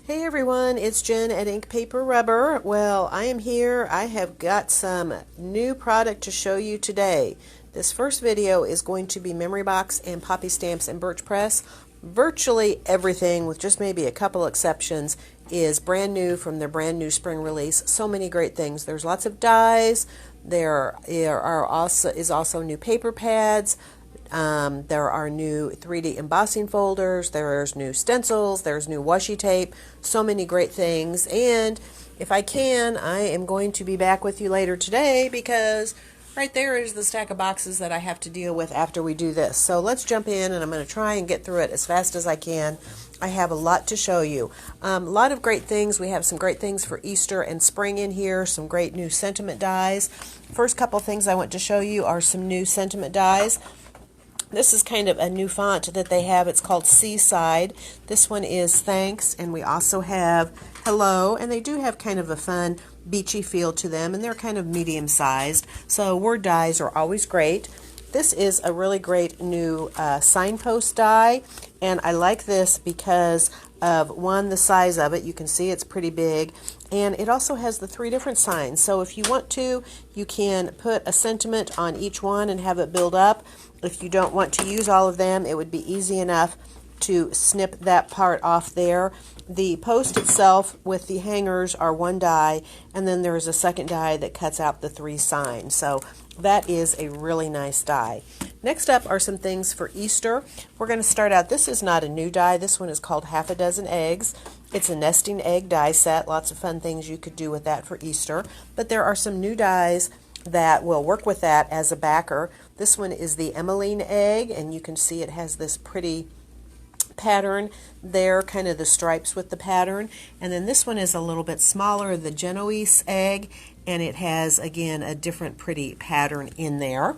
Hey everyone, it's Jen at Ink Paper Rubber. Well, I am here. I have got some new product to show you today. This first video is going to be Memory Box and Poppystamps and Birch Press. Virtually everything, with just maybe a couple exceptions, is brand new from their brand new spring release. So many great things. There's lots of dies. There is also new paper pads. There are new 3D embossing folders, there's new stencils, there's new washi tape, so many great things. And if I can, I am going to be back with you later today because right there is the stack of boxes that I have to deal with after we do this. So let's jump in and I'm going to try and get through it as fast as I can. I have a lot to show you. A lot of great things. We have some great things for Easter and spring in here, some great new sentiment dies. First couple things I want to show you are some new sentiment dies. This is kind of a new font that they have. It's called Seaside. This one is Thanks, and we also have Hello, and they do have kind of a fun beachy feel to them, and they're kind of medium-sized. So word dies are always great. This is a really great new signpost die, and I like this because of, one, the size of it. You can see it's pretty big, and it also has the 3 different signs. So if you want to, you can put a sentiment on each one and have it build up. If you don't want to use all of them, it would be easy enough to snip that part off there. The post itself with the hangers are 1 die, and then there is a second die that cuts out the 3 signs. So that is a really nice die. Next up are some things for Easter. We're going to start out, this is not a new die, this one is called Half a Dozen Eggs. It's a nesting egg die set, lots of fun things you could do with that for Easter. But there are some new dies that will work with that as a backer. This one is the Emmeline egg, and you can see it has this pretty pattern there, kind of the stripes with the pattern. And then this one is a little bit smaller, the Genoese egg, and it has, again, a different pretty pattern in there.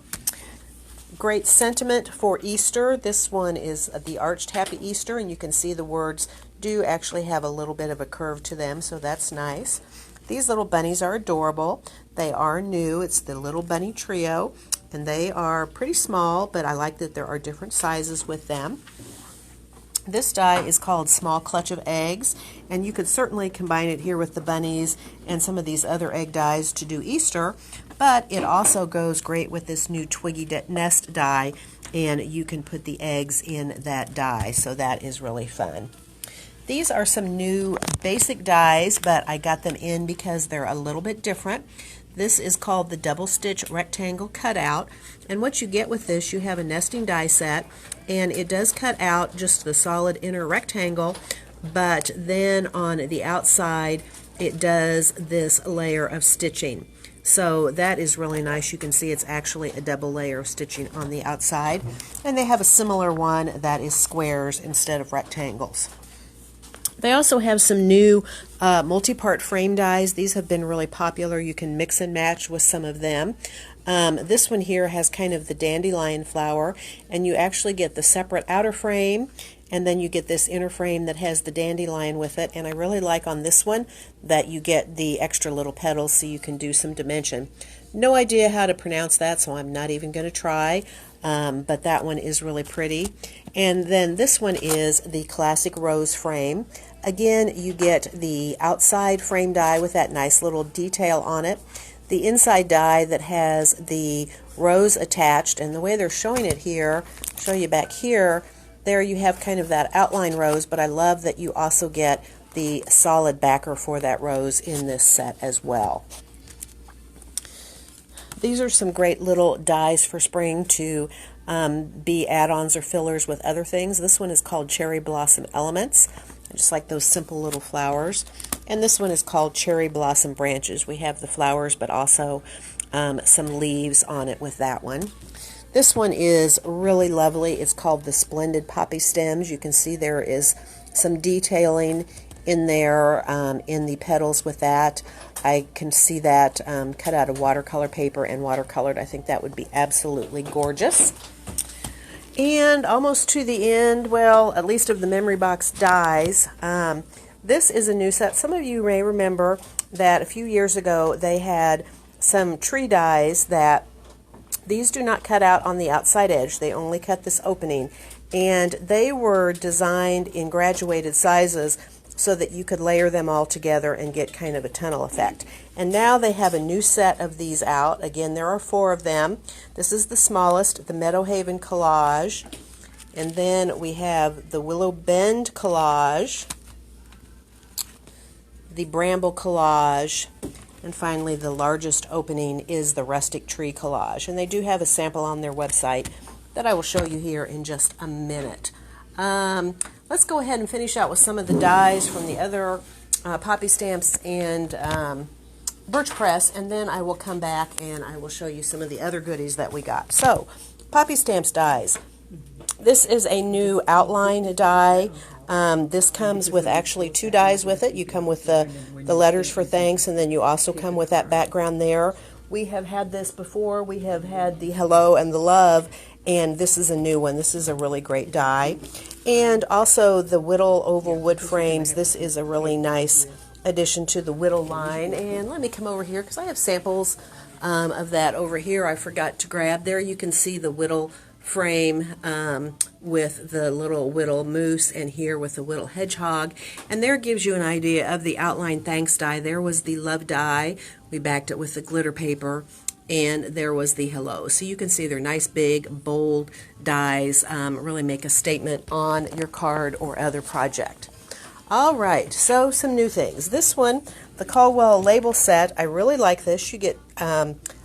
Great sentiment for Easter. This one is the Arched Happy Easter, and you can see the words do actually have a little bit of a curve to them, so that's nice. These little bunnies are adorable. They are new. It's the Little Bunny Trio, and they are pretty small, but I like that there are different sizes with them. This die is called Small Clutch of Eggs, and you could certainly combine it here with the bunnies and some of these other egg dies to do Easter, but it also goes great with this new Twiggy Nest die, and you can put the eggs in that die, so that is really fun. These are some new basic dies, but I got them in because they're a little bit different. This is called the Double Stitch Rectangle Cutout, and what you get with this, you have a nesting die set, and it does cut out just the solid inner rectangle, but then on the outside it does this layer of stitching. So that is really nice. You can see it's actually a double layer of stitching on the outside, and they have a similar one that is squares instead of rectangles. They also have some new multi-part frame dies. These have been really popular. You can mix and match with some of them. This one here has kind of the dandelion flower, and you actually get the separate outer frame, and then you get this inner frame that has the dandelion with it. And I really like on this one that you get the extra little petals so you can do some dimension. No idea how to pronounce that, so I'm not even going to try. But that one is really pretty. And then this one is the classic rose frame. Again, you get the outside frame die with that nice little detail on it, the inside die that has the rose attached, and the way they're showing it here, I'll show you back here, there you have kind of that outline rose, but I love that you also get the solid backer for that rose in this set as well. These are some great little dies for spring to be add-ons or fillers with other things. This one is called Cherry Blossom Elements. I just like those simple little flowers. And this one is called Cherry Blossom Branches. We have the flowers, but also some leaves on it with that one. This one is really lovely. It's called the Splendid Poppy Stems. You can see there is some detailing in there in the petals with that. I can see that cut out of watercolor paper and watercolored. I think that would be absolutely gorgeous. And almost to the end, well, at least of the Memory Box dies. This is a new set. Some of you may remember that a few years ago they had some tree dies that these do not cut out on the outside edge. They only cut this opening. And they were designed in graduated sizes so that you could layer them all together and get kind of a tunnel effect. And now they have a new set of these out. Again, there are 4 of them. This is the smallest, the Meadow Haven Collage. And then we have the Willow Bend Collage, the Bramble Collage, and finally the largest opening is the Rustic Tree Collage. And they do have a sample on their website that I will show you here in just a minute. Let's go ahead and finish out with some of the dies from the other Poppystamps and Birch Press, and then I will come back and I will show you some of the other goodies that we got. So, Poppystamps dies. This is a new outline die. This comes with actually 2 dies with it. You come with the letters for thanks, and then you also come with that background there. We have had this before. We have had the hello and the love, and this is a new one. This is a really great die. And also the Whittle oval wood frames. This is a really nice addition to the Whittle line. And let me come over here because I have samples of that over here I forgot to grab. There you can see the Whittle frame with the little Whittle moose, and here with the Whittle hedgehog. And there gives you an idea of the outline thanks die. There was the love die. We backed it with the glitter paper. And there was the hello. So you can see they're nice, big, bold dies. Really make a statement on your card or other project. All right, so some new things. This one, the Caldwell label set, I really like this. You get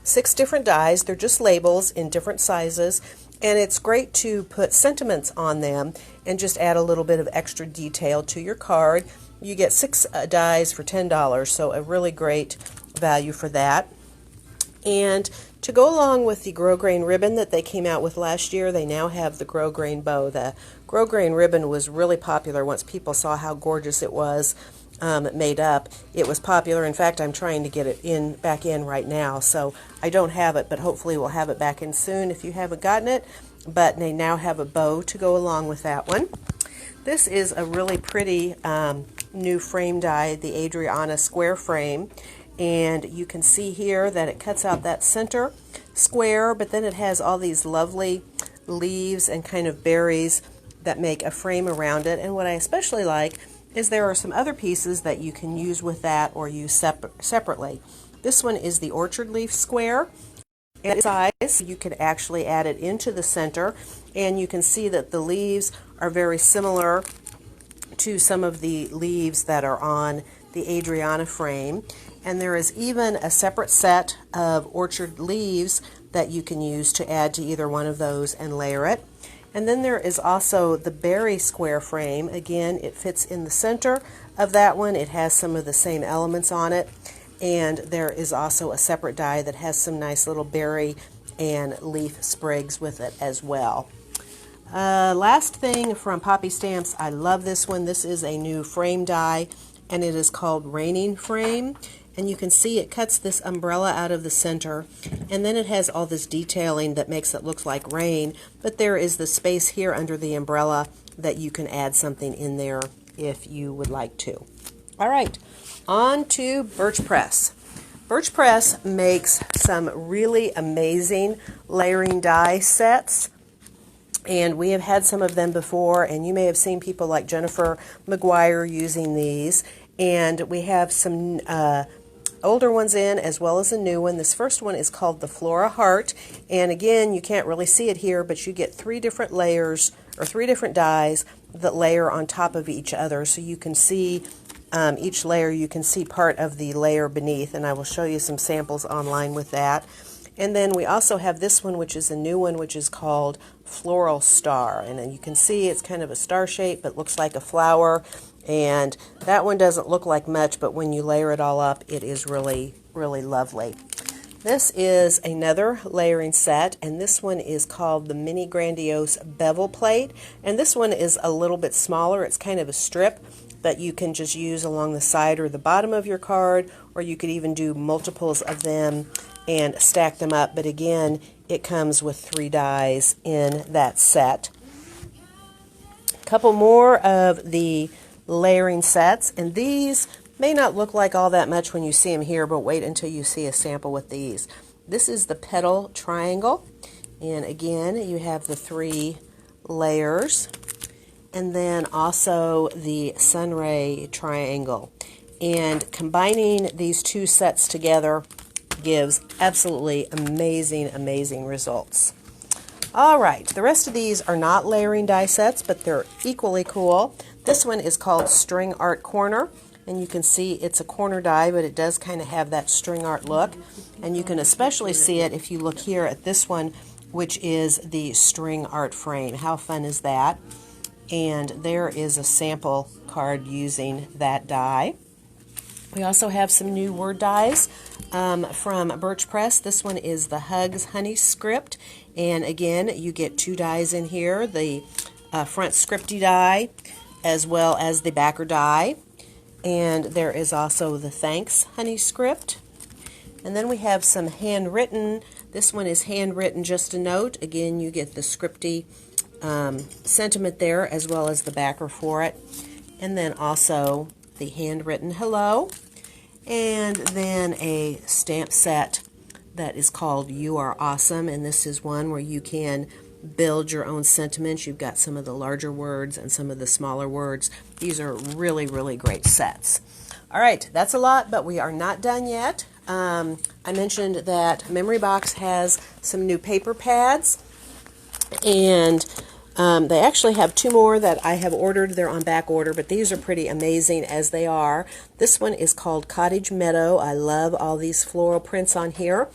6 different dies. They're just labels in different sizes. And it's great to put sentiments on them and just add a little bit of extra detail to your card. You get 6 dies for $10, so a really great value for that. And to go along with the grosgrain ribbon that they came out with last year, they now have the grosgrain bow. The grosgrain ribbon was really popular once people saw how gorgeous it was made up. It was popular. In fact, I'm trying to get it back in right now, so I don't have it, but hopefully we'll have it back in soon if you haven't gotten it. But they now have a bow to go along with that one. This is a really pretty new frame die, the Adriana square frame. And you can see here that it cuts out that center square, but then it has all these lovely leaves and kind of berries that make a frame around it. And what I especially like is there are some other pieces that you can use with that or use separately. This one is the orchard leaf square. And size, you could actually add it into the center, and you can see that the leaves are very similar to some of the leaves that are on the Adriana frame. And there is even a separate set of orchard leaves that you can use to add to either one of those and layer it. And then there is also the berry square frame. Again, it fits in the center of that one. It has some of the same elements on it. And there is also a separate die that has some nice little berry and leaf sprigs with it as well. Last thing from Poppystamps, I love this one. This is a new frame die, and it is called Raining Frame. And you can see it cuts this umbrella out of the center, and then it has all this detailing that makes it look like rain, but there is the space here under the umbrella that you can add something in there if you would like to. All right, on to Birch Press. Birch Press makes some really amazing layering die sets, and we have had some of them before, and you may have seen people like Jennifer McGuire using these. And we have some older ones in as well as a new one. This first one is called the Flora Heart, and again, you can't really see it here, but you get 3 different layers or 3 different dies that layer on top of each other, so you can see each layer. You can see part of the layer beneath, and I will show you some samples online with that. And then we also have this one, which is a new one, which is called Floral Star, and then you can see it's kind of a star shape but looks like a flower. And that one doesn't look like much, but when you layer it all up, it is really, really lovely. This is another layering set, and this one is called the Mini Grandiose Bevel Plate. And this one is a little bit smaller. It's kind of a strip that you can just use along the side or the bottom of your card, or you could even do multiples of them and stack them up. But again, it comes with 3 dies in that set. A couple more of the layering sets, and these may not look like all that much when you see them here, but wait until you see a sample with these. This is the Petal Triangle, and again you have the 3 layers, and then also the sunray triangle. And combining these two sets together gives absolutely amazing results. All right, the rest of these are not layering die sets, but they're equally cool. This one is called String Art Corner, and you can see it's a corner die, but it does kind of have that string art look. And you can especially see it if you look here at this one, which is the string art frame. How fun is that? And there is a sample card using that die. We also have some new word dies from Birch Press. This one is the Hugs Honey script, and again you get two dies in here, the front scripty die as well as the backer die. And there is also the Thanks Honey script. And then we have some handwritten. This one is handwritten just a note. Again, you get the scripty sentiment there as well as the backer for it. And then also the handwritten hello. And then a stamp set that is called You Are Awesome. And this is one where you can build your own sentiments. You've got some of the larger words and some of the smaller words. These are really great sets. All right, that's a lot, but we are not done yet. I mentioned that Memory Box has some new paper pads, and they actually have two more that I have ordered. They're on back order, but these are pretty amazing as they are. This one is called Cottage Meadow. I love all these floral prints on here.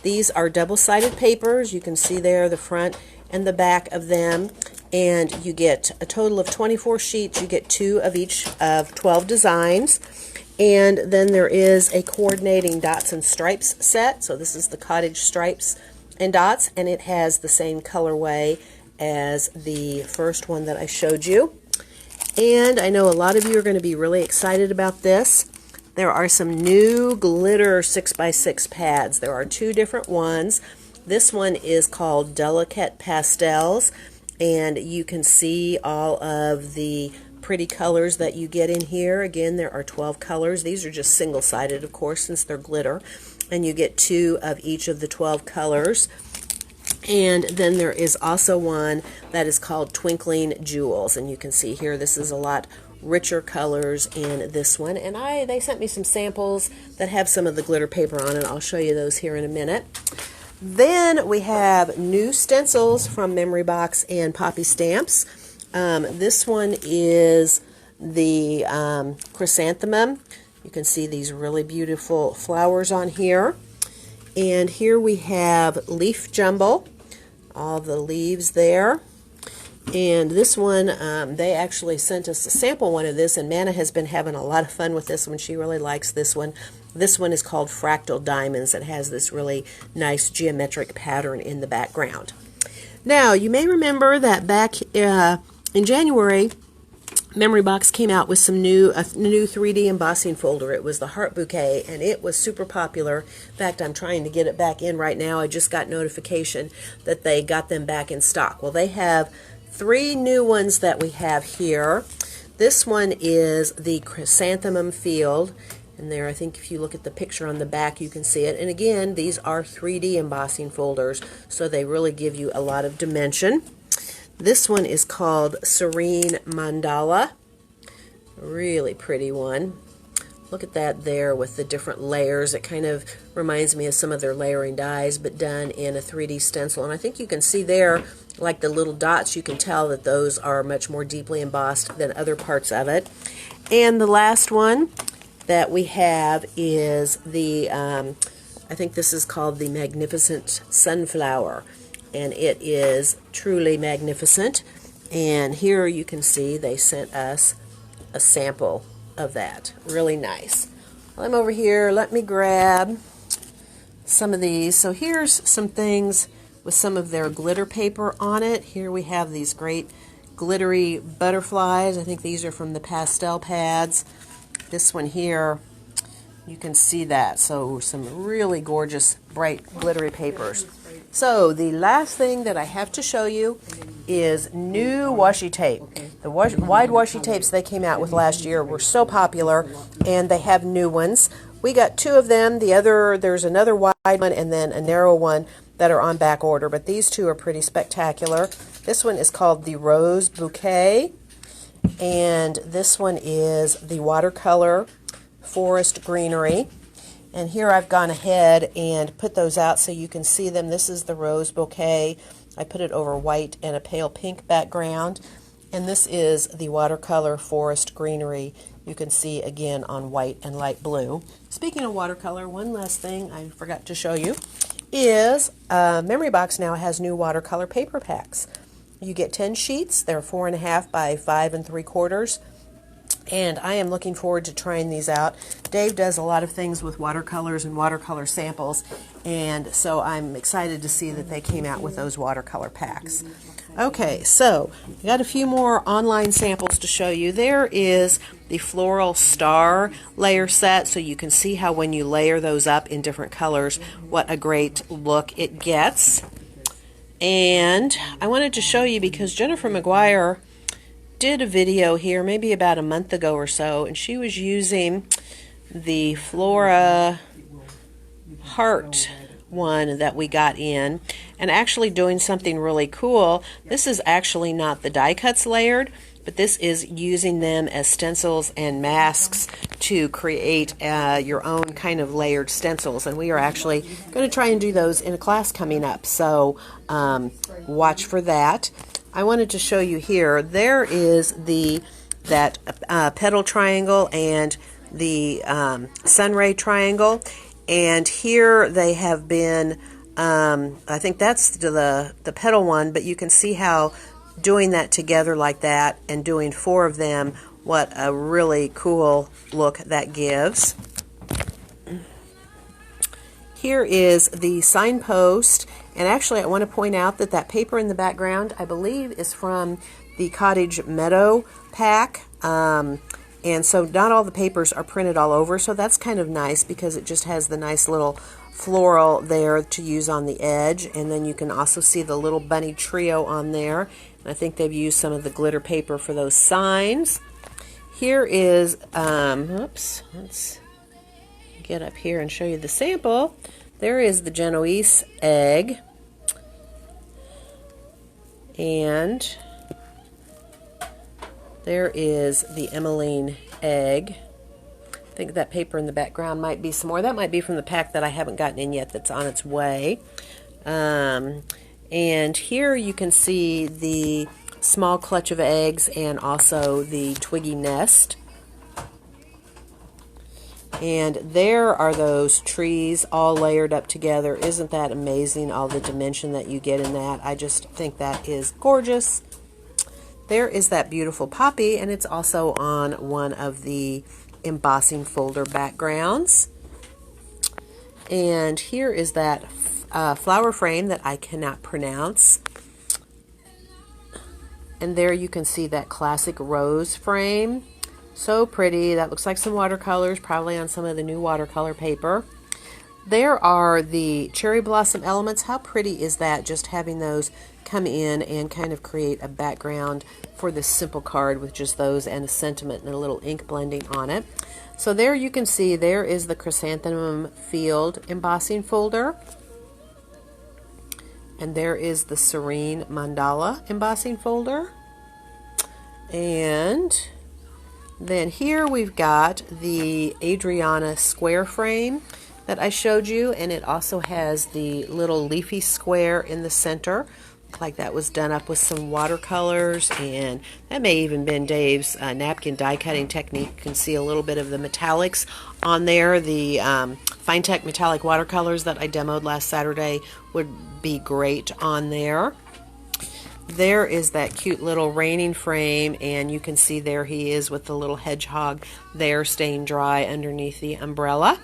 These are double-sided papers. You can see there the front and the back of them, and you get a total of 24 sheets. You get 2 of each of 12 designs, and then there is a coordinating dots and stripes set. So this is the cottage stripes and dots, and it has the same colorway as the first one that I showed you. And I know a lot of you are going to be really excited about this. There are some new glitter 6x6 pads. There are 2 different ones. This one is called Delicate Pastels, and you can see all of the pretty colors that you get in here. Again, there are 12 colors. These are just single-sided, of course, since they're glitter, and you get 2 of each of the 12 colors. And then there is also one that is called Twinkling Jewels, and you can see here this is a lot richer colors in this one. And they sent me some samples that have some of the glitter paper on it. I'll show you those here in a minute. Then we have new stencils from Memory Box and Poppystamps. This one is the chrysanthemum. You can see these really beautiful flowers on here. And here we have leaf jumble, all the leaves there. And this one, they actually sent us a sample one of this, and Mana has been having a lot of fun with this one. She really likes this one. This one is called Fractal Diamonds. It has this really nice geometric pattern in the background. Now, you may remember that back in January, Memory Box came out with some new 3D embossing folder. It was the Heart Bouquet, and it was super popular. In fact, I'm trying to get it back in right now. I just got notification that they got them back in stock. Well, they have 3 new ones that we have here. This one is the Chrysanthemum Field, and there, I think if you look at the picture on the back, you can see it. And again, these are 3D embossing folders, so they really give you a lot of dimension. This one is called Serene Mandala. Really pretty one. Look at that there with the different layers. It kind of reminds me of some of their layering dies, but done in a 3D stencil. And I think you can see there, like the little dots, you can tell that those are much more deeply embossed than other parts of it. And the last one that we have is the, I think this is called the Magnificent Sunflower. And it is truly magnificent. And here you can see they sent us a sample of that. Really nice. Well, I'm over here. Let me grab some of these. So here's some things with some of their glitter paper on it. Here we have these great glittery butterflies. I think these are from the pastel pads. This one here, you can see that. So some really gorgeous, bright, glittery papers. So the last thing that I have to show you is new washi tape. The wide washi tapes they came out with last year were so popular, and they have new ones. We got 2 of them. There's another wide one and then a narrow one that are on back order, but these 2 are pretty spectacular. This one is called the Rose Bouquet, and this one is the watercolor forest greenery. And here I've gone ahead and put those out so you can see them. This is the rose bouquet. I put it over white and a pale pink background. And this is the watercolor forest greenery. You can see again on white and light blue. Speaking of watercolor, one last thing I forgot to show you is Memory Box now has new watercolor paper packs. You get 10 sheets. They're 4.5 by 5 3/4. And I am looking forward to trying these out. Dave does a lot of things with watercolors and watercolor samples, and so I'm excited to see that they came out with those watercolor packs. Okay, so I got a few more online samples to show you. There is the floral star layer set, so you can see how when you layer those up in different colors, what a great look it gets. And I wanted to show you because Jennifer McGuire did a video here maybe about a month ago or so, and she was using the Flora Heart one that we got in and actually doing something really cool. This is actually not the die cuts layered, but this is using them as stencils and masks to create your own kind of layered stencils, and we are actually going to try and do those in a class coming up, so watch for that. I wanted to show you here, there is that petal triangle and the sunray triangle, and here they have been, I think that's the petal one, but you can see how doing that together like that and doing 4 of them, what a really cool look that gives. Here is the signpost, and actually I want to point out that that paper in the background I believe is from the Cottage Meadow pack, and so not all the papers are printed all over, so that's kind of nice because it just has the nice little floral there to use on the edge, and then you can also see the little bunny trio on there, and I think they've used some of the glitter paper for those signs. Here is, oops, let's get up here and show you the sample. There is the Genoese egg, and there is the Emmeline egg. I think that paper in the background might be some more. That might be from the pack that I haven't gotten in yet that's on its way. And here you can see the small clutch of eggs and also the twiggy nest. And there are those trees all layered up together. Isn't that amazing, all the dimension that you get in that? I just think that is gorgeous. There is that beautiful poppy, and it's also on one of the embossing folder backgrounds. And here is that flower frame that I cannot pronounce. And there you can see that classic rose frame. So pretty. That looks like some watercolors, probably on some of the new watercolor paper. There are the cherry blossom elements. How pretty is that, just having those come in and kind of create a background for this simple card with just those and a sentiment and a little ink blending on it. So there you can see there is the chrysanthemum field embossing folder. And there is the serene mandala embossing folder. And then here we've got the Adriana square frame that I showed you, and it also has the little leafy square in the center. Look like that was done up with some watercolors, and that may even been Dave's napkin die cutting technique. You can see a little bit of the metallics on there. The Finetech metallic watercolors that I demoed last Saturday would be great on there. There is that cute little raining frame, and you can see there he is with the little hedgehog there staying dry underneath the umbrella.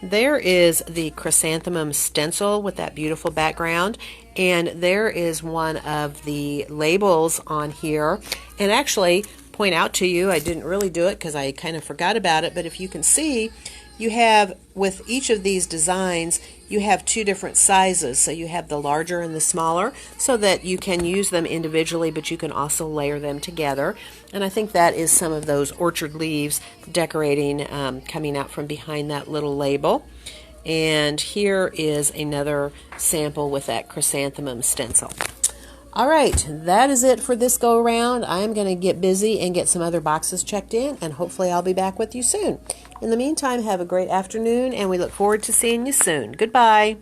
There is the chrysanthemum stencil with that beautiful background, and there is one of the labels on here. And actually, point out to you, I didn't really do it because I kind of forgot about it, but if you can see, you have, with each of these designs, you have 2 different sizes. So you have the larger and the smaller, so that you can use them individually, but you can also layer them together. And I think that is some of those orchard leaves decorating coming out from behind that little label. And here is another sample with that chrysanthemum stencil. All right, that is it for this go around. I am going to get busy and get some other boxes checked in, and hopefully I'll be back with you soon. In the meantime, have a great afternoon, and we look forward to seeing you soon. Goodbye.